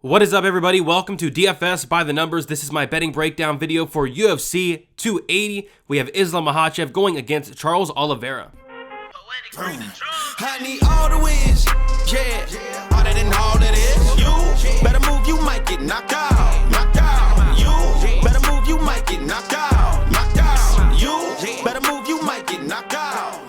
What is up, everybody? Welcome to DFS by the numbers. This is my betting breakdown video for UFC 280. We have Islam Makhachev going against Charles Oliveira. I need all the wins, yeah. All that and all that is. You better move, you might get knocked out. Knocked out. You better move, you might get knocked out. Knocked out. You better move, you might get knocked out.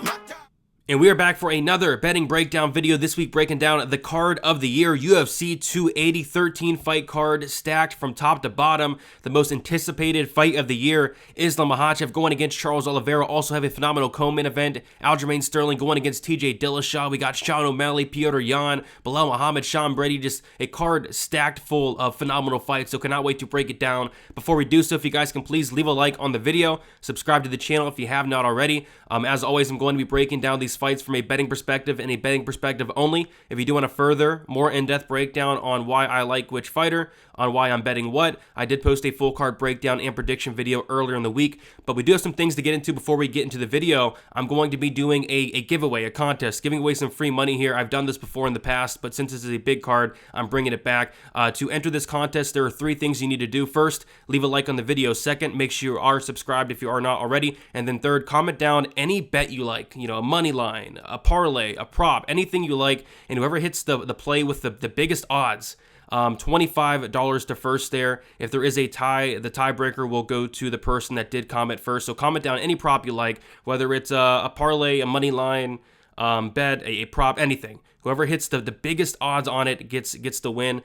And we are back for another betting breakdown video, this week breaking down the card of the year, UFC 280, 13 fight card, stacked from top to bottom. The most anticipated fight of the year, Islam Makhachev going against Charles Oliveira. Also have a phenomenal co-main event, Aljamain Sterling going against TJ Dillashaw. We got OMalley, Petr Yan, Belal Muhammad, Brady. Just a card stacked full of phenomenal fights, so cannot wait to break it down. Before we do so, if you guys can please leave a like on the video, subscribe to the channel if you have not already. As always, I'm going to be breaking down these fights from a betting perspective and a betting perspective only. If you do want a further, more in-depth breakdown on why I like which fighter, on why I'm betting what, I did post a full card breakdown and prediction video earlier in the week, but we do have some things to get into before we get into the video. I'm going to be doing a giveaway, a contest, giving away some free money here. I've done this before in the past, but since this is a big card, I'm bringing it back. To enter this contest, there are 3 things you need to do. First, leave a like on the video. Second, make sure you are subscribed if you are not already. And then third, comment down any bet you like, a money line, a parlay, a prop, anything you like, and whoever hits the play with the biggest odds, $25 to first there. If there is a tie, the tiebreaker will go to the person that did comment first. So comment down any prop you like, whether it's a parlay, a money line, bet, a prop, anything. Whoever hits the biggest odds on it gets the win.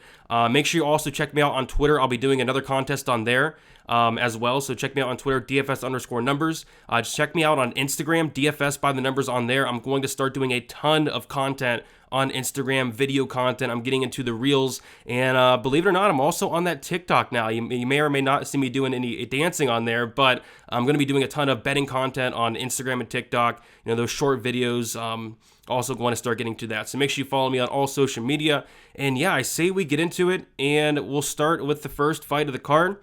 Make sure you also check me out on Twitter. I'll be doing another contest on there as well. So check me out on Twitter, DFS_numbers. Just check me out on Instagram, DFS by the numbers on there. I'm going to start doing a ton of content on Instagram, video content. I'm getting into the reels, and believe it or not, I'm also on that TikTok now. You may or may not see me doing any dancing on there, but I'm going to be doing a ton of betting content on Instagram and TikTok. Those short videos. Also going to start getting to that. So make sure you follow me on all social media. And yeah, I say we get into it, and we'll start with the first fight of the card,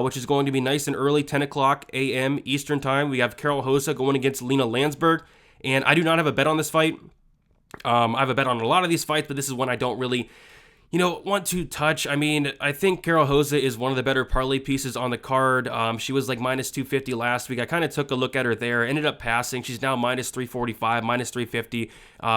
which is going to be nice and early, 10 o'clock a.m. Eastern time. We have Karol Rosa going against Lena Landsberg, and I do not have a bet on this fight. I have a bet on a lot of these fights, but this is one I don't really want to touch. I mean, I think Karol Rosa is one of the better parlay pieces on the card. She was like minus 250 last week. I kind of took a look at her there, ended up passing. She's now minus 345, minus 350.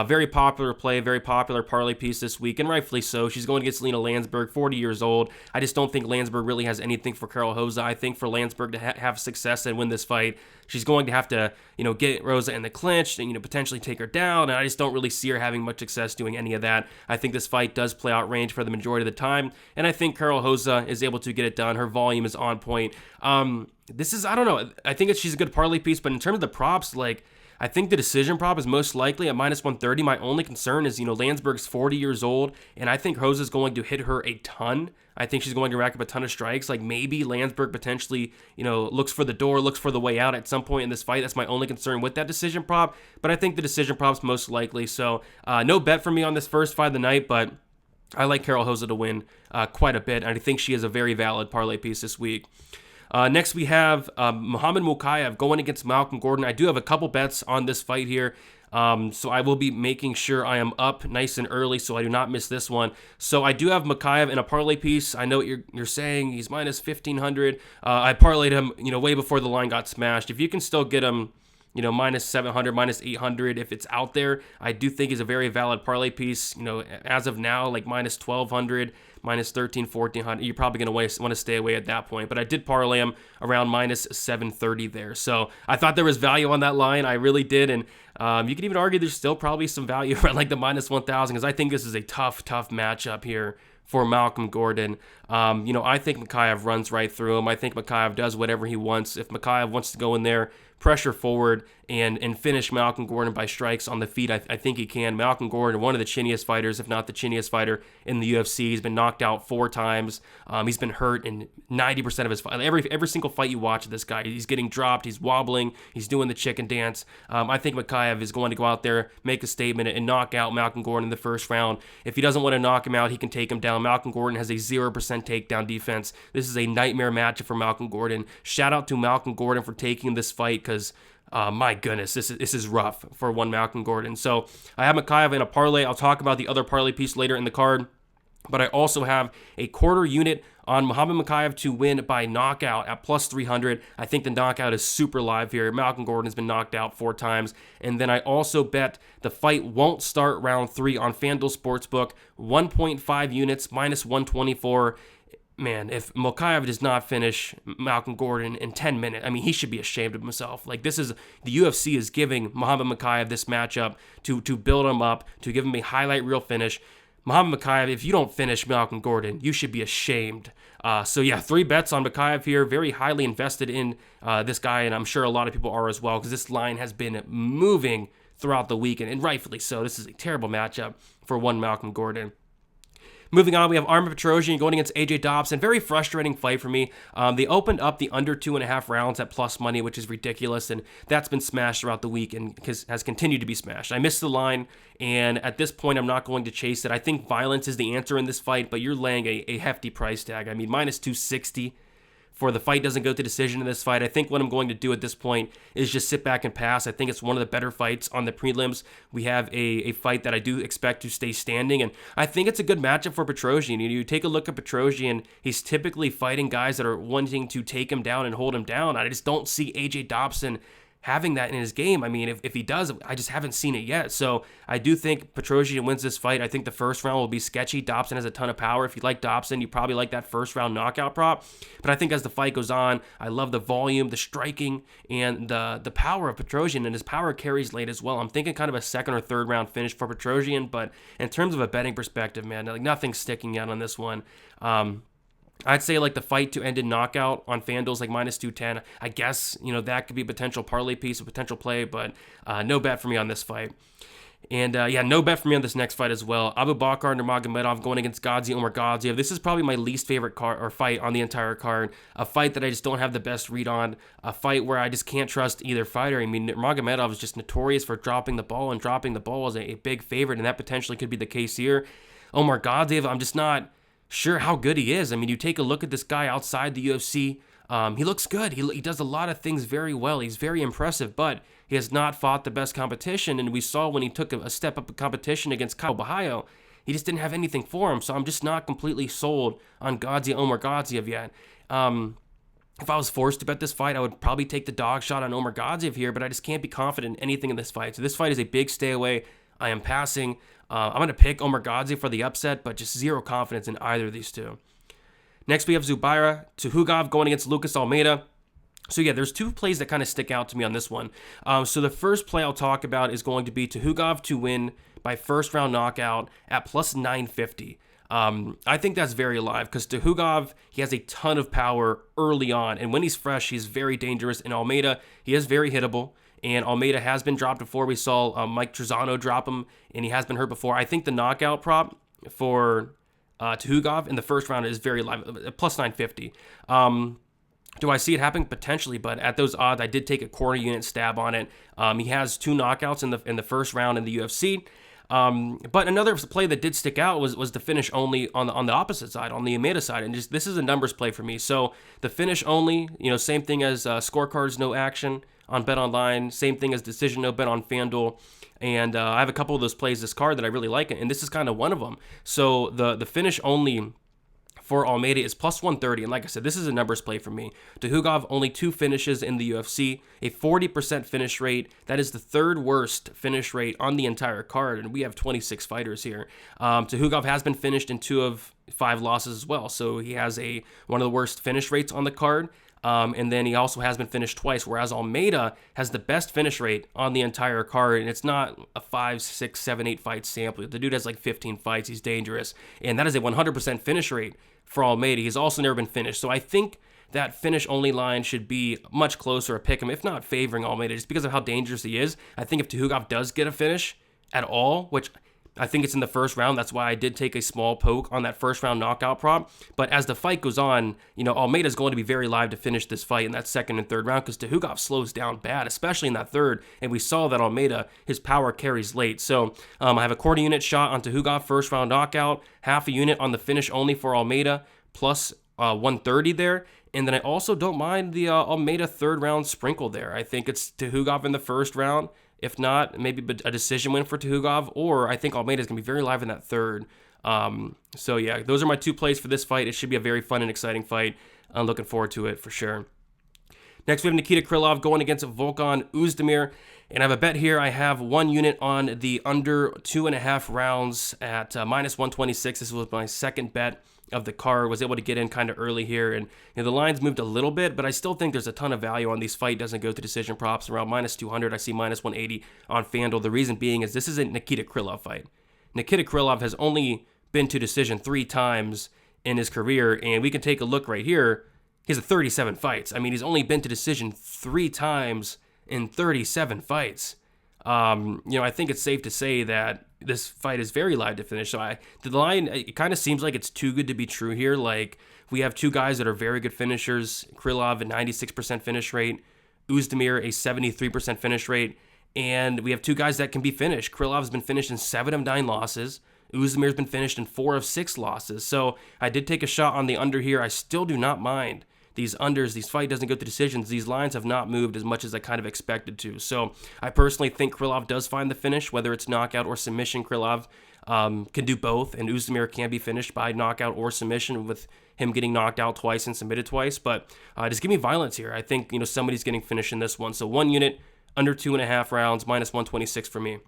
Very popular play, very popular parlay piece this week, and rightfully so. She's going against Lena Landsberg, 40 years old. I just don't think Landsberg really has anything for Karol Rosa. I think for Landsberg to have success and win this fight, she's going to have to, get Rosa in the clinch and, potentially take her down, and I just don't really see her having much success doing any of that. I think this fight does play out range for the majority of the time, and I think Karol Rosa is able to get it done. Her volume is on point. This is, I don't know, I think she's a good parlay piece, but in terms of the props, I think the decision prop is most likely at minus 130. My only concern is, Landsberg's 40 years old, and I think Rosa's going to hit her a ton. I think she's going to rack up a ton of strikes. Maybe Landsberg potentially, looks for the door, looks for the way out at some point in this fight. That's my only concern with that decision prop, but I think the decision prop's most likely. So no bet for me on this first fight of the night, but I like Karol Rosa to win quite a bit, and I think she is a very valid parlay piece this week. Next, we have Muhammad Mokaev going against Malcolm Gordon. I do have a couple bets on this fight here, so I will be making sure I am up nice and early so I do not miss this one. So I do have Mokaev in a parlay piece. I know what you're saying he's minus 1,500. I parlayed him, way before the line got smashed. If you can still get him, minus 700, minus 800, if it's out there, I do think is a very valid parlay piece. As of now, minus 1,200, minus 1,300, 1,400, you're probably going to want to stay away at that point. But I did parlay him around minus 730 there. So I thought there was value on that line. I really did. And you could even argue there's still probably some value around the minus 1,000, because I think this is a tough matchup here for Malcolm Gordon. I think Mokaev runs right through him. I think Mokaev does whatever he wants. If Mokaev wants to go in there, pressure forward, and finish Malcolm Gordon by strikes on the feet, I think he can. Malcolm Gordon, one of the chinniest fighters, if not the chinniest fighter in the UFC. He's been knocked out 4 times. He's been hurt in 90% of his fight. Every single fight you watch of this guy, he's getting dropped, he's wobbling, he's doing the chicken dance. I think Mokaev is going to go out there, make a statement, and knock out Malcolm Gordon in the first round. If he doesn't want to knock him out, he can take him down. Malcolm Gordon has a 0% takedown defense. This is a nightmare matchup for Malcolm Gordon. Shout out to Malcolm Gordon for taking this fight, because my goodness, this is rough for one Malcolm Gordon. So I have Mokaev in a parlay. I'll talk about the other parlay piece later in the card. But I also have a quarter unit on Muhammad Mokaev to win by knockout at plus 300. I think the knockout is super live here. Malcolm Gordon has been knocked out 4 times. And then I also bet the fight won't start round 3 on FanDuel Sportsbook. 1.5 units, minus 124. Man, if Mokaev does not finish Malcolm Gordon in 10 minutes, I mean, he should be ashamed of himself. Like, this is, the UFC is giving Muhammad Mokaev this matchup to build him up, to give him a highlight reel finish. Muhammad Mokaev, if you don't finish Malcolm Gordon, you should be ashamed. So yeah, 3 bets on Mokaev here. Very highly invested in this guy, and I'm sure a lot of people are as well, because this line has been moving throughout the week, and rightfully so. This is a terrible matchup for one Malcolm Gordon. Moving on, we have Armen Petrosyan going against AJ Dobson. Very frustrating fight for me. They opened up the under 2.5 rounds at plus money, which is ridiculous, and that's been smashed throughout the week and has continued to be smashed. I missed the line, and at this point, I'm not going to chase it. I think violence is the answer in this fight, but you're laying a hefty price tag. I mean, minus 260 for the fight doesn't go to decision in this fight. I think what I'm going to do at this point is just sit back and pass. I think it's one of the better fights on the prelims. We have a fight that I do expect to stay standing, and I think it's a good matchup for Petrosyan. You take a look at Petrosyan, he's typically fighting guys that are wanting to take him down and hold him down. I just don't see AJ Dobson having that in his game. I mean, if he does, I just haven't seen it yet. So I do think Petrosyan wins this fight. I think the first round will be sketchy. Dobson has a ton of power. If you like Dobson, you probably like that first round knockout prop. But I think as the fight goes on, I love the volume, the striking, and the power of Petrosyan, and his power carries late as well. I'm thinking kind of a second or third round finish for Petrosyan, but in terms of a betting perspective, man, like nothing's sticking yet on this one. I'd say like the fight to end in knockout on FanDuel's like minus 210. I guess, that could be a potential parlay piece, a potential play, but no bet for me on this fight. And no bet for me on this next fight as well. Abu Bakr Nurmagomedov going against Gadzhi Omargadzhiev. This is probably my least favorite fight on the entire card. A fight that I just don't have the best read on. A fight where I just can't trust either fighter. I mean, Nurmagomedov is just notorious for dropping the ball, and dropping the ball is a big favorite, and that potentially could be the case here. Omargadzhiev, I'm just not sure how good he is. I mean, you take a look at this guy outside the UFC. He looks good. He does a lot of things very well. He's very impressive, but he has not fought the best competition. And we saw when he took a step up in competition against Kyle Bahayo, he just didn't have anything for him. So I'm just not completely sold on Gadzhi Omargadzhiev yet. If I was forced to bet this fight, I would probably take the dog shot on Omargadzhiev here, but I just can't be confident in anything in this fight. So this fight is a big stay away. I am passing. I'm going to pick Omargadzhiev for the upset, but just zero confidence in either of these two. Next, we have Zubaira Tukhugov going against Lucas Almeida. So yeah, there's 2 plays that kind of stick out to me on this one. So the first play I'll talk about is going to be Tukhugov to win by first round knockout at plus 950. I think that's very alive because Tukhugov, he has a ton of power early on, and when he's fresh, he's very dangerous. And Almeida, he is very hittable. And Almeida has been dropped before. We saw Mike Trezano drop him, and he has been hurt before. I think the knockout prop for Tukhugov in the first round is very live, plus 950. Do I see it happening? Potentially, but at those odds, I did take a quarter unit stab on it. He has 2 knockouts in the first round in the UFC. But another play that did stick out was the finish only on the opposite side, on the Almeida side, and just this is a numbers play for me. So the finish only, same thing as scorecards, no action on BetOnline, same thing as decision, no bet on FanDuel. And I have a couple of those plays this card that I really like, and this is kind of one of them. So the finish only for Almeida is plus 130, and like I said, this is a numbers play for me. Tukhugov, only 2 finishes in the UFC, a 40% finish rate. That is the 3rd worst finish rate on the entire card, and we have 26 fighters here. Tukhugov has been finished in 2 of 5 losses as well, so he has one of the worst finish rates on the card. And then he also has been finished twice, whereas Almeida has the best finish rate on the entire card, and it's not a 5, 6, 7, 8 fight sample. The dude has like 15 fights. He's dangerous, and that is a 100% finish rate for Almeida. He's also never been finished, so I think that finish-only line should be much closer, a pick him, if not favoring Almeida, just because of how dangerous he is. I think if Tukhugov does get a finish at all, which I think it's in the first round. That's why I did take a small poke on that first round knockout prop. But as the fight goes on, Almeida's going to be very live to finish this fight in that second and third round because Tukhugov slows down bad, especially in that third. And we saw that Almeida, his power carries late. So I have a quarter unit shot on Tukhugov first round knockout, half a unit on the finish only for Almeida, plus 130 there. And then I also don't mind the Almeida third round sprinkle there. I think it's Tukhugov in the first round. If not, maybe a decision win for Tukhugov, or I think Almeida is going to be very live in that third. So yeah, those are my 2 plays for this fight. It should be a very fun and exciting fight. I'm looking forward to it for sure. Next, we have Nikita Krylov going against Volkan Oezdamir. And I have a bet here. I have 1 unit on the under 2.5 rounds at minus 126. This was my second bet of the card. Was able to get in kind of early here. And the lines moved a little bit, but I still think there's a ton of value on these fight. Doesn't go to decision props around minus 200. I see minus 180 on FanDuel. The reason being is this is a Nikita Krylov fight. Nikita Krylov has only been to decision 3 times in his career. And we can take a look right here. He has 37 fights. I mean, he's only been to decision 3 times in 37 fights. I think it's safe to say that this fight is very live to finish. So the line, it kind of seems like it's too good to be true here. Like, we have 2 guys that are very good finishers. Krylov, a 96% finish rate. Oezdamir, a 73% finish rate. And we have 2 guys that can be finished. Krylov's been finished in 7 of 9 losses. Oezdamir's been finished in 4 of 6 losses. So I did take a shot on the under here. I still do not mind these unders. These fight doesn't go to decisions. These lines have not moved as much as I kind of expected to. So I personally think Krylov does find the finish, whether it's knockout or submission. Krylov can do both, and Oezdamir can be finished by knockout or submission, with him getting knocked out twice and submitted twice. But just give me violence here. I think somebody's getting finished in this one. So 1 unit, under 2.5 rounds, minus 126 for me.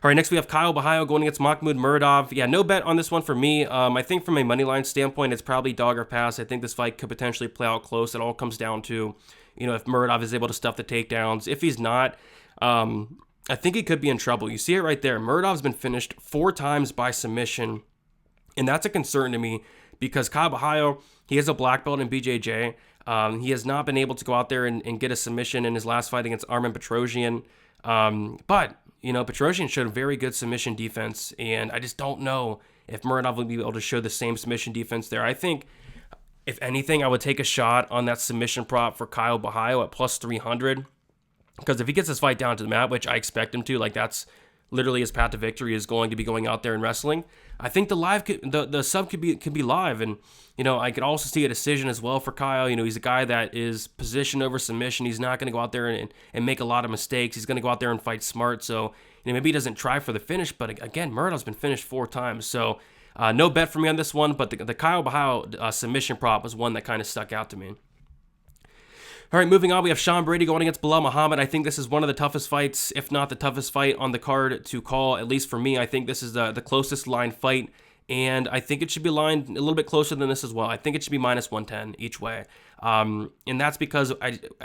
All right, next we have Kyle Bahayo going against Mahmoud Muradov. Yeah, no bet on this one for me. I think from a money line standpoint, it's probably dog or pass. I think this fight could potentially play out close. It all comes down to, if Muradov is able to stuff the takedowns. If he's not, I think he could be in trouble. You see it right there. Muradov's been finished 4 times by submission, and that's a concern to me because Kyle Bahayo, he has a black belt in BJJ. He has not been able to go out there and get a submission in his last fight against Armen Petrosyan. But Petrosyan showed a very good submission defense, and I just don't know if Muradov will be able to show the same submission defense there. I think, if anything, I would take a shot on that submission prop for Kyle Bahayo at plus 300, because if he gets this fight down to the mat, which I expect him to, like that's literally his path to victory is going to be going out there and wrestling, I think the sub could be live. And I could also see a decision as well for Kyle. He's a guy that is position over submission. He's not going to go out there and make a lot of mistakes. He's going to go out there and fight smart. So maybe he doesn't try for the finish, but again, Muradov's been finished 4 times. So no bet for me on this one, but the Kyle Bahayo submission prop was one that kind of stuck out to me. All right, moving on, we have Sean Brady going against Belal Muhammad. I think this is one of the toughest fights, if not the toughest fight on the card to call, at least for me. I think this is the closest line fight, and I think it should be lined a little bit closer than this as well. I think it should be minus 110 each way, and that's because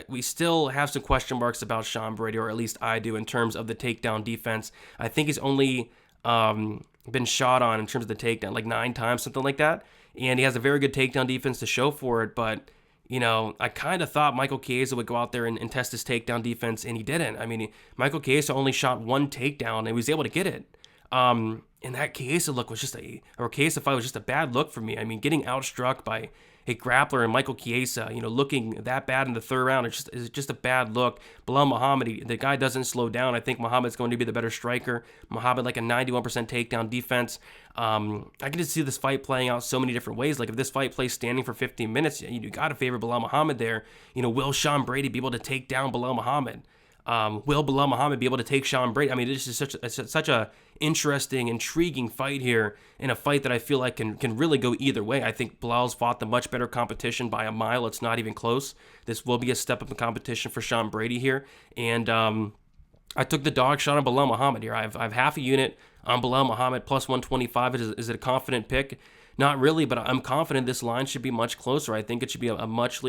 we still have some question marks about Sean Brady, or at least I do, in terms of the takedown defense. I think he's only been shot on in terms of the takedown like 9 times, something like that, and he has a very good takedown defense to show for it, but I kind of thought Michael Chiesa would go out there and test his takedown defense, and he didn't. I mean, Michael Chiesa only shot 1 takedown, and he was able to get it. And that Chiesa look was Chiesa fight was just a bad look for me. I mean, getting outstruck by a grappler and Michael Chiesa, looking that bad in the 3rd round, it's just a bad look. Belal Muhammad, the guy doesn't slow down. I think Muhammad's going to be the better striker. Muhammad, like a 91% takedown defense. I can just see this fight playing out so many different ways. Like if this fight plays standing for 15 minutes, you got to favor Belal Muhammad there. Will Sean Brady be able to take down Belal Muhammad? Will Belal Muhammad be able to take Sean Brady? I mean, this is such a interesting, intriguing fight here, in a fight that I feel like can really go either way. I think Belal's fought the much better competition by a mile. It's not even close. This will be a step up in competition for Sean Brady here, and I took the dog shot on Belal Muhammad here. I have half a unit on Belal Muhammad plus 125. Is it a confident pick? Not really, but I'm confident this line should be much closer. I think it should be a much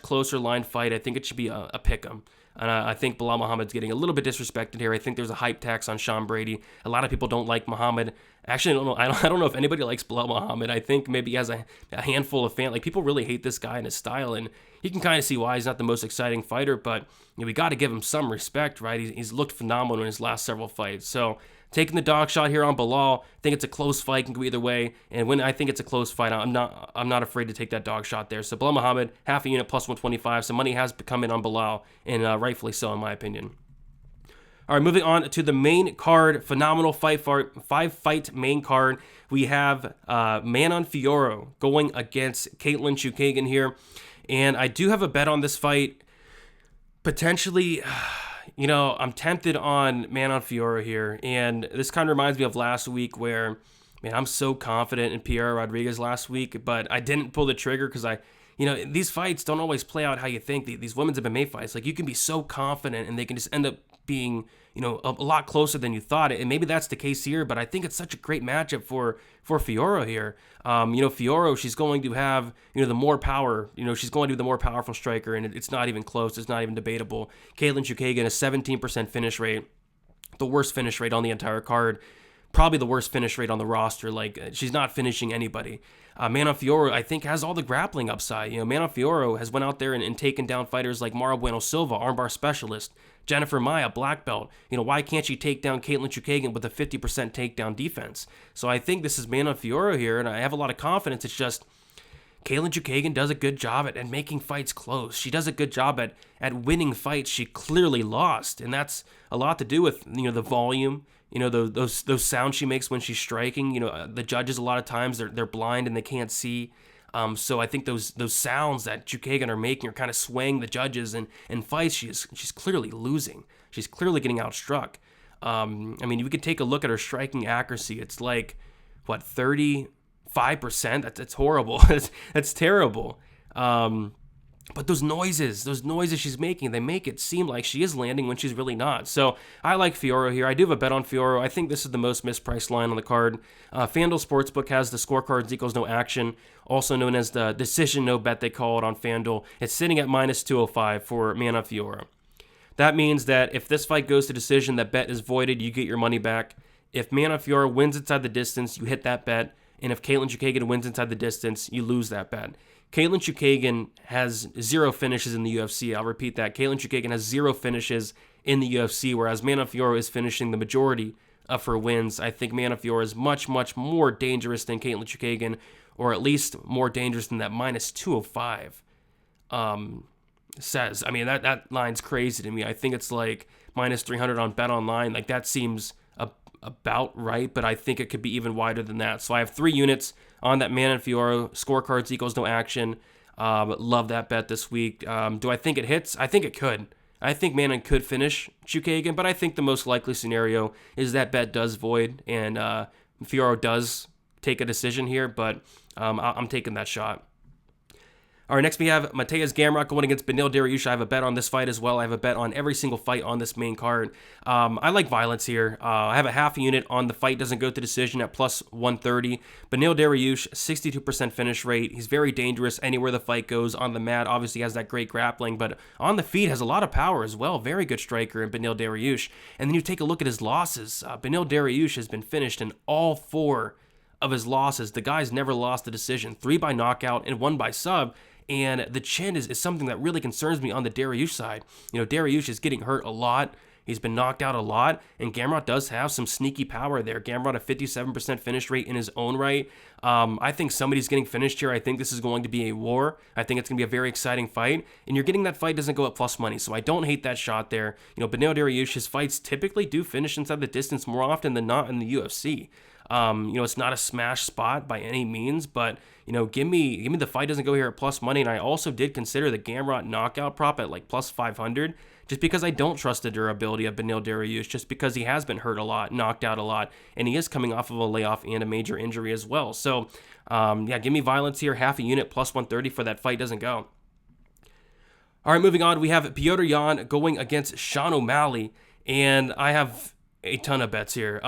closer line fight. I think it should be a pick 'em. And I think Belal Muhammad's getting a little bit disrespected here. I think there's a hype tax on Sean Brady. A lot of people don't like Muhammad. Actually, I don't know if anybody likes Belal Muhammad. I think maybe he has a handful of fans. Like, people really hate this guy and his style, and you can kind of see why he's not the most exciting fighter, but we got to give him some respect, right? He's looked phenomenal in his last several fights. So taking the dog shot here on Belal, I think it's a close fight, can go either way. And when I think it's a close fight, I'm not afraid to take that dog shot there. So Belal Muhammad, half a unit plus 125. So money has come in on Belal, and rightfully so in my opinion. All right, moving on to the main card, phenomenal five-fight main card. We have Manon Fiora going against Caitlyn Chookagian here, and I do have a bet on this fight. Potentially, I'm tempted on Manon Fiora here, and this kind of reminds me of last week where, man, I'm so confident in Piera Rodriguez last week, but I didn't pull the trigger because these fights don't always play out how you think. These women's MMA fights, like, you can be so confident and they can just end up being, a lot closer than you thought. And maybe that's the case here, but I think it's such a great matchup for Fiora here. Fiora, she's going to have, the more power, she's going to be the more powerful striker, and it's not even close. It's not even debatable. Caitlyn Chookagian, a 17% finish rate, the worst finish rate on the entire card. Probably the worst finish rate on the roster. Like, she's not finishing anybody. Manon Fiora, I think, has all the grappling upside. Manon Fiora has went out there and taken down fighters like Mara Bueno Silva, armbar specialist, Jennifer Maia, black belt. Why can't she take down Caitlyn Chookagian with a 50% takedown defense? So I think this is Manon Fiora here, and I have a lot of confidence. It's just Caitlyn Chookagian does a good job at making fights close. She does a good job at winning fights she clearly lost, and that's a lot to do with the volume. Those sounds she makes when she's striking. The judges a lot of times they're blind and they can't see. So I think those sounds that Chookagian are making are kind of swaying the judges. And in fights she's clearly losing. She's clearly getting outstruck. You could take a look at her striking accuracy. It's like 35%. That's horrible. That's terrible. But those noises she's making, they make it seem like she is landing when she's really not. So I like Fiora here. I do have a bet on Fiora. I think this is the most mispriced line on the card. FanDuel Sportsbook has the scorecards equals no action, also known as the decision no bet, they call it on FanDuel. It's sitting at minus 205 for Manon Fiora. That means that if this fight goes to decision, that bet is voided. You get your money back. If Manon Fiora wins inside the distance, you hit that bet. And if Caitlyn Chookagian wins inside the distance, you lose that bet. Caitlyn Chookagian has 0 finishes in the UFC. I'll repeat that. Caitlyn Chookagian has 0 finishes in the UFC, whereas Manon Fiora is finishing the majority of her wins. I think Manon Fiora is much, much more dangerous than Caitlyn Chookagian, or at least more dangerous than that minus 205 says. That line's crazy to me. I think it's like minus 300 on Bet Online. Like, that seems about right, but I think it could be even wider than that. So I have 3 units on that Manon Fiora, scorecards equals no action. Love that bet this week. Do I think it hits? I think it could. I think Manon could finish Chookagian, but I think the most likely scenario is that bet does void and Fiora does take a decision here, but I'm taking that shot. All right, next we have Mateus Gamrot going against Beneil Dariush. I have a bet on this fight as well. I have a bet on every single fight on this main card. I like violence here. I have a half unit on the fight doesn't go to decision at plus 130. Beneil Dariush, 62% finish rate. He's very dangerous anywhere the fight goes. On the mat, obviously has that great grappling, but on the feet has a lot of power as well. Very good striker in Beneil Dariush. And then you take a look at his losses. Beneil Dariush has been finished in all 4 of his losses. The guy's never lost a decision. 3 by knockout and 1 by sub. And the chin is something that really concerns me on the Dariush side. Dariush is getting hurt a lot. He's been knocked out a lot, and Gamrot does have some sneaky power there. Gamrot, a 57% finish rate in his own right. I think somebody's getting finished here. I think this is going to be a war. I think it's going to be a very exciting fight, and you're getting that fight doesn't go at plus money, so I don't hate that shot there. Beneil Dariush, his fights typically do finish inside the distance more often than not in the UFC. It's not a smash spot by any means, but give me the fight doesn't go here at plus money. And I also did consider the Gamrot knockout prop at like plus 500, just because I don't trust the durability of Beneil Dariush, just because he has been hurt a lot, knocked out a lot, and he is coming off of a layoff and a major injury as well. So, give me violence here, half a unit, plus 130 for that fight doesn't go. All right, moving on, we have Petr Yan going against Sean O'Malley, and I have a ton of bets here.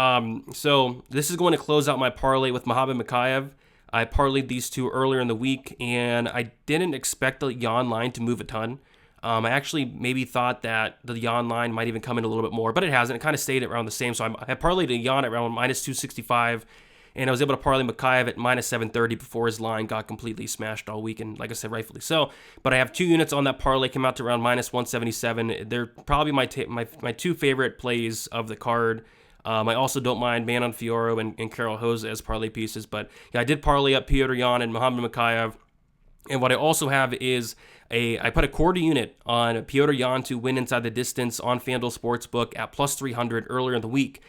So this is going to close out my parlay with Muhammad Mokaev. I parlayed these two earlier in the week, and I didn't expect the Yan line to move a ton. I actually maybe thought that the Yan line might even come in a little bit more, but it hasn't. It kind of stayed around the same. So I parlayed a Yan at around minus 265, and I was able to parlay Mokaev at minus 730 before his line got completely smashed all week, and like I said, rightfully so. But I have 2 units on that parlay, came out to around minus 177. They're probably my 2 favorite plays of the card. I also don't mind Manon Fiora and Carol Jose as parlay pieces, but yeah, I did parlay up Petr Yan and Muhammad Mokaev. And what I also have is I put a quarter unit on Petr Yan to win inside the distance on FanDuel Sportsbook at plus 300 earlier in the week.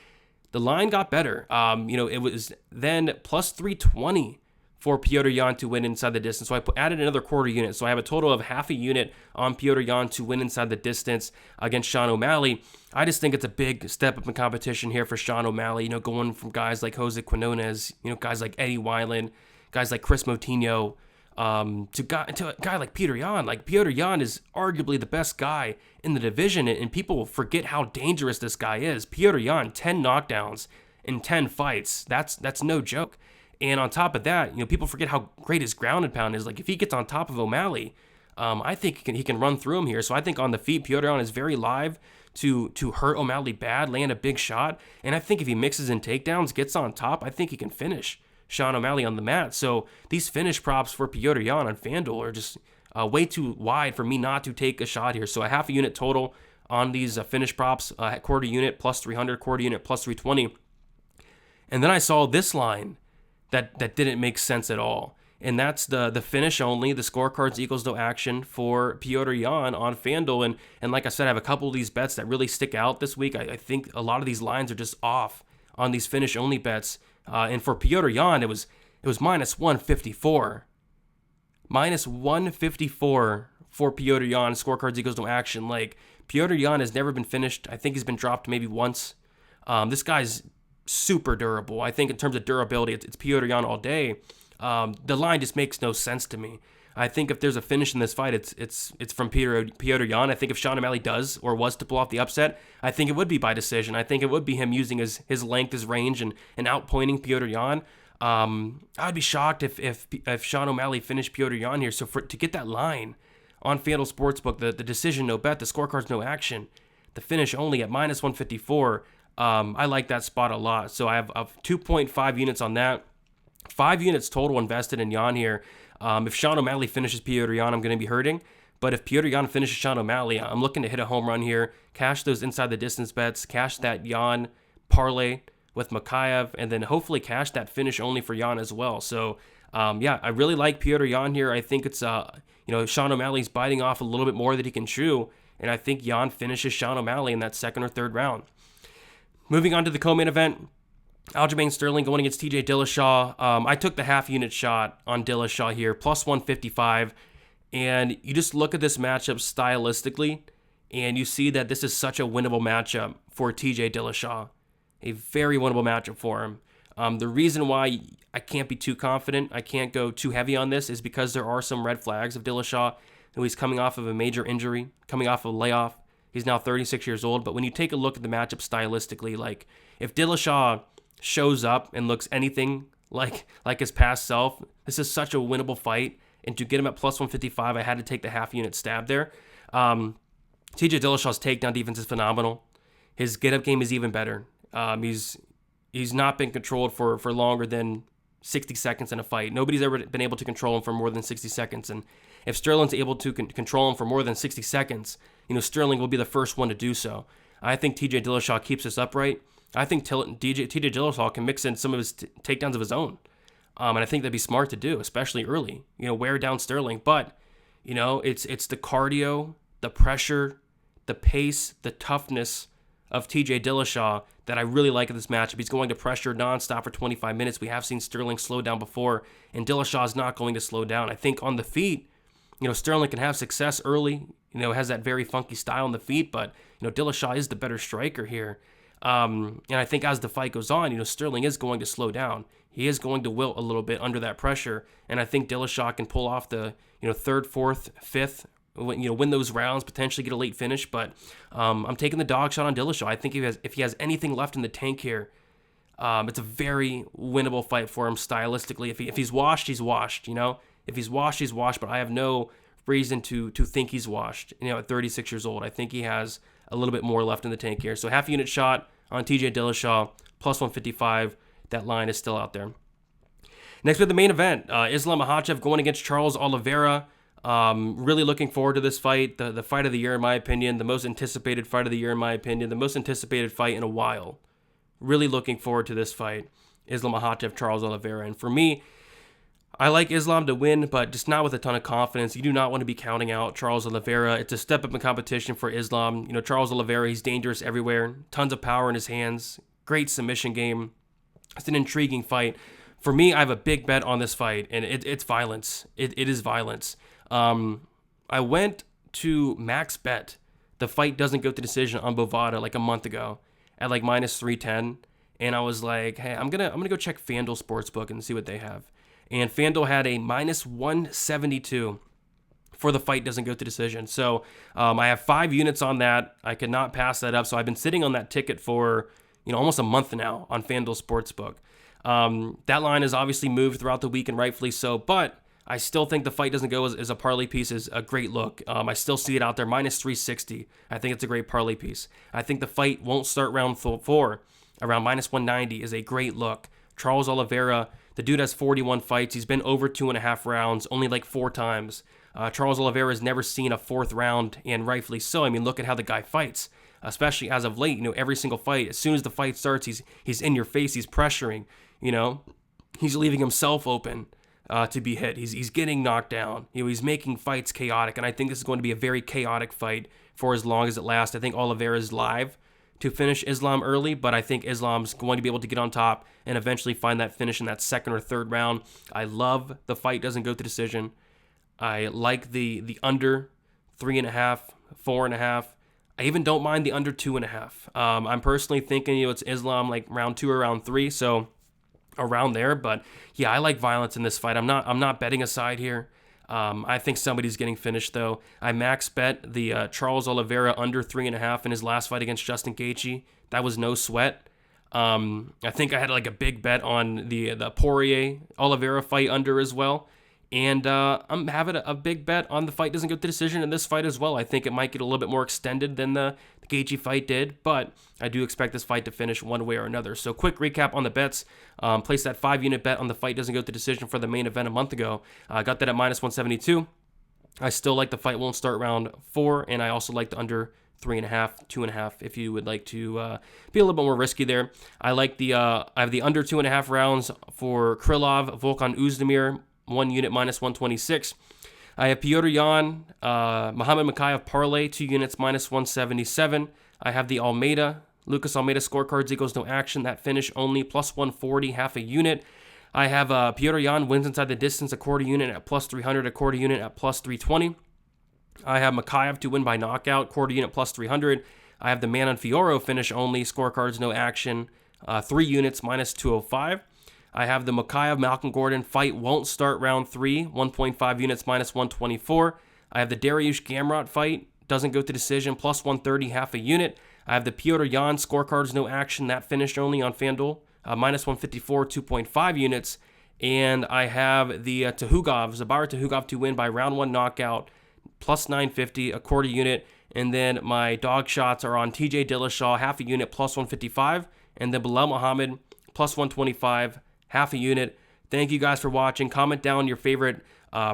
The line got better. It was then plus 320 for Petr Yan to win inside the distance. So I added another quarter unit. So I have a total of half a unit on Petr Yan to win inside the distance against Sean O'Malley. I just think it's a big step up in competition here for Sean O'Malley, going from guys like Jose Quinones, guys like Eddie Wineland, guys like Chris Moutinho, to a guy like Petr Yan. Like, Petr Yan is arguably the best guy in the division, and people forget how dangerous this guy is. Petr Yan, 10 knockdowns in 10 fights. That's no joke. And on top of that, people forget how great his ground and pound is. Like, if he gets on top of O'Malley, I think he can run through him here. So I think on the feet, Petr Yan is very live to hurt O'Malley bad, land a big shot. And I think if he mixes in takedowns, gets on top, I think he can finish Sean O'Malley on the mat. So these finish props for Petr Yan on FanDuel are just way too wide for me not to take a shot here. So a half a unit total on these finish props, quarter unit plus 300, quarter unit plus 320. And then I saw this line that didn't make sense at all. And that's the finish only, the scorecards equals no action for Petr Yan on FanDuel. And like I said, I have a couple of these bets that really stick out this week. I think a lot of these lines are just off on these finish only bets. And for Petr Yan, it was minus 154. Minus 154 for Petr Yan, scorecards equals no action. Like, Petr Yan has never been finished. I think he's been dropped maybe once. This guy's super durable. I think in terms of durability, it's Petr Yan all day. The line just makes no sense to me. I think if there's a finish in this fight, it's from Petr Yan. I think if Sean O'Malley does or was to pull off the upset, I think it would be by decision. I think it would be him using his length, his range, and outpointing Petr Yan. I'd be shocked if Sean O'Malley finished Petr Yan here. So to get that line on FanDuel Sportsbook, the decision no bet, the scorecards no action, the finish only at minus 154, I like that spot a lot. So I have 2.5 units on that. 5 units total invested in Yan here. If Sean O'Malley finishes Petr Yan, I'm going to be hurting. But if Petr Yan finishes Sean O'Malley, I'm looking to hit a home run here, cash those inside the distance bets, cash that Yan parlay with Makayev, and then hopefully cash that finish only for Yan as well. So, I really like Petr Yan here. I think it's, Sean O'Malley's biting off a little bit more that he can chew, and I think Yan finishes Sean O'Malley in that second or third round. Moving on to the co-main event, Aljamain Sterling going against TJ Dillashaw. I took the half unit shot on Dillashaw here, plus 155. And you just look at this matchup stylistically, and you see that this is such a winnable matchup for TJ Dillashaw. A very winnable matchup for him. The reason why I can't be too confident, I can't go too heavy on this, is because there are some red flags of Dillashaw. He's coming off of a major injury, coming off of a layoff. He's now 36 years old. But when you take a look at the matchup stylistically, like if Dillashaw shows up and looks anything like his past self, this is such a winnable fight. And to get him at plus 155, I had to take the half unit stab there. TJ Dillashaw's takedown defense is phenomenal. His get-up game is even better. He's not been controlled for longer than 60 seconds in a fight. Nobody's ever been able to control him for more than 60 seconds. And if Sterling's able to control him for more than 60 seconds, Sterling will be the first one to do so. I think TJ Dillashaw keeps this upright. I think TJ Dillashaw can mix in some of his takedowns of his own. And I think that'd be smart to do, especially early, wear down Sterling. But, it's the cardio, the pressure, the pace, the toughness of TJ Dillashaw that I really like in this matchup. He's going to pressure nonstop for 25 minutes. We have seen Sterling slow down before, and Dillashaw is not going to slow down. I think on the feet, Sterling can have success early, has that very funky style on the feet, but, Dillashaw is the better striker here. And I think as the fight goes on, Sterling is going to slow down. He is going to wilt a little bit under that pressure, and I think Dillashaw can pull off the third, fourth, fifth, win those rounds, potentially get a late finish. But I'm taking the dog shot on Dillashaw. I think if he has anything left in the tank here, it's a very winnable fight for him stylistically. If he's washed, he's washed. If he's washed, he's washed. But I have no reason to think he's washed. At 36 years old, I think he has a little bit more left in the tank here. So half unit shot on TJ Dillashaw, plus 155. That line is still out there. Next, we have the main event. Islam Makhachev going against Charles Oliveira. Really looking forward to this fight. The fight of the year, in my opinion. The most anticipated fight of the year, in my opinion. The most anticipated fight in a while. Really looking forward to this fight. Islam Makhachev, Charles Oliveira. And for me, I like Islam to win, but just not with a ton of confidence. You do not want to be counting out Charles Oliveira. It's a step up in competition for Islam. Charles Oliveira, he's dangerous everywhere. Tons of power in his hands. Great submission game. It's an intriguing fight for me, I have a big bet on this fight, and it's violence. It is violence. I went to max bet. The fight doesn't go to decision on Bovada like a month ago at like minus 310. And I was like, hey, I'm gonna go check FanDuel Sportsbook and see what they have. And FanDuel had a minus 172 for the fight doesn't go to decision. So I have 5 units on that. I could not pass that up. So I've been sitting on that ticket for almost a month now on FanDuel Sportsbook. That line has obviously moved throughout the week, and rightfully so, but I still think the fight doesn't go as a parlay piece is a great look. I still see it out there, minus 360. I think it's a great parlay piece. I think the fight won't start round 4. Around minus 190 is a great look. Charles Oliveira, the dude has 41 fights. He's been over 2.5 rounds, only like 4 times. Charles Oliveira has never seen a 4th round, and rightfully so. I mean, look at how the guy fights, especially as of late. Every single fight, as soon as the fight starts, he's in your face, he's pressuring. He's leaving himself open to be hit. He's getting knocked down. He's making fights chaotic, and I think this is going to be a very chaotic fight for as long as it lasts. I think Oliveira is live to finish Islam early, but I think Islam's going to be able to get on top and eventually find that finish in that 2nd or 3rd round. I love the fight doesn't go to decision. I like the under 3.5, 4.5. I even don't mind the under 2.5. I'm personally thinking it's Islam like round 2 or round 3, so around there. But yeah, I like violence in this fight. I'm not betting a side here. I think somebody's getting finished though. I max bet the Charles Oliveira under 3.5 in his last fight against Justin Gaethje. That was no sweat. I think I had like a big bet on the Poirier Oliveira fight under as well. And I'm having a big bet on the fight doesn't go to decision in this fight as well. I think it might get a little bit more extended than the Gaethje fight did, but I do expect this fight to finish one way or another. So quick recap on the bets. Placed that 5-unit bet on the fight doesn't go to decision for the main event a month ago. I got that at minus 172. I still like the fight won't start round 4, and I also like the under 3.5, 2.5 if you would like to be a little bit more risky there. I like I have the under 2.5 rounds for Krylov, Volkan, Oezdamir, 1 unit minus 126. I have Petr Yan, Muhammad Mokaev parlay, 2 units minus 177. I have the Lucas Almeida scorecards equals no action, that finish only plus 140, half a unit. I have Petr Yan wins inside the distance, a quarter unit at plus 300, a quarter unit at plus 320. I have Mokaev to win by knockout, quarter unit plus 300. I have the man on Fiora finish only, scorecards no action, 3 units minus 205. I have the Mokaev Malcolm Gordon fight won't start round 3, 1.5 units minus 124. I have the Dariush Gamrot fight, doesn't go to decision, plus 130, half a unit. I have the Petr Yan scorecards no action, that finished only on FanDuel, minus 154, 2.5 units. And I have the Zabara Tuhugov to win by round 1 knockout, plus 950, a quarter unit. And then my dog shots are on TJ Dillashaw, half a unit, plus 155. And then Belal Muhammad, plus 125, half a unit. Thank you guys for watching. Comment down your favorite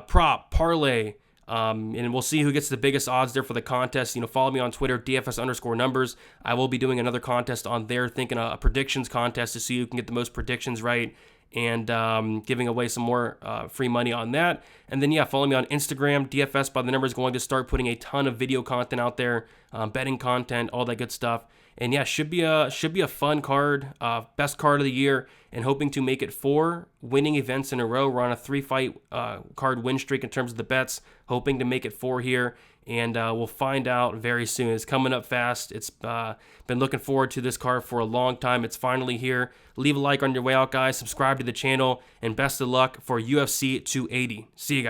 prop, parlay, and we'll see who gets the biggest odds there for the contest. Follow me on Twitter, DFS_numbers. I will be doing another contest on there, thinking a predictions contest to see who can get the most predictions right, and giving away some more free money on that. And then, follow me on Instagram. DFS by the Numbers going to start putting a ton of video content out there, betting content, all that good stuff. And should be a fun card, best card of the year, and hoping to make it 4 winning events in a row. We're on a 3-fight card win streak in terms of the bets, hoping to make it 4 here, and we'll find out very soon. It's coming up fast. It's been looking forward to this card for a long time. It's finally here. Leave a like on your way out, guys. Subscribe to the channel, and best of luck for UFC 280. See you guys.